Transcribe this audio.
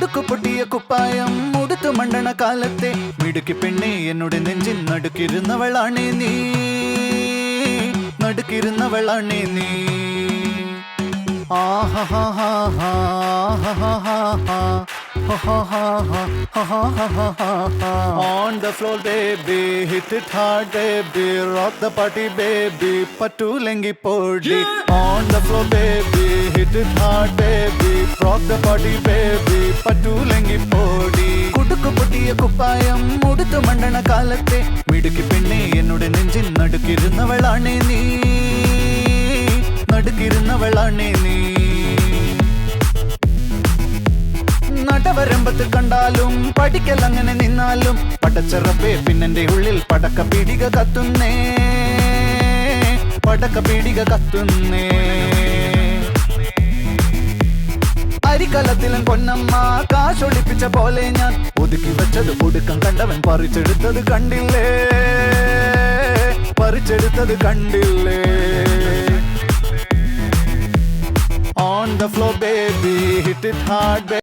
കുടുക്കു പൊട്ടിയ കുപ്പായം മുടുത്തു മണ്ടണ കാലത്തെ മിടുക്കി പെണ്ണെ എന്നോട് നെഞ്ചിൻ നടുക്കിരുന്നവളാണേ നീ, നടുക്കിരുന്നവളാണേ നീ. On the floor baby, hit it hard baby, rock the party baby, patulengi podi. On the floor baby, hit it hard baby, rock the party baby, patulengi podi. കുടുക്കു പൊട്ടിയ കുപ്പായം മുടുത്തു മണ്ടണ കാലത്തെ മിടുക്കി പെണ്ണെ എന്നോട് നെഞ്ചിൻ നടുക്കിരുന്നവളാണേ നീ, നടുക്കിരുന്നവളാണേ നീ. നടവരമ്പത്ത് കണ്ടാലും പഠിക്കൽ അങ്ങനെ നിന്നാലും പടച്ചറപ്പേ പിന്നെന്റെ ഉള്ളിൽ പടക്ക പീടിക കത്തുന്നേ, പടക്ക പീടിക കത്തുന്നേ. അരിക്കലത്തിലും പൊന്നമ്മ കാശൊളിപ്പിച്ച പോലെ ഞാൻ ഒതുക്കി വെച്ചത് ഒടുക്കം കണ്ടവൻ പറിച്ചെടുത്തത് കണ്ടില്ലേ, പറിച്ചെടുത്തത് കണ്ടില്ലേ. On the floor baby, hit it hard baby.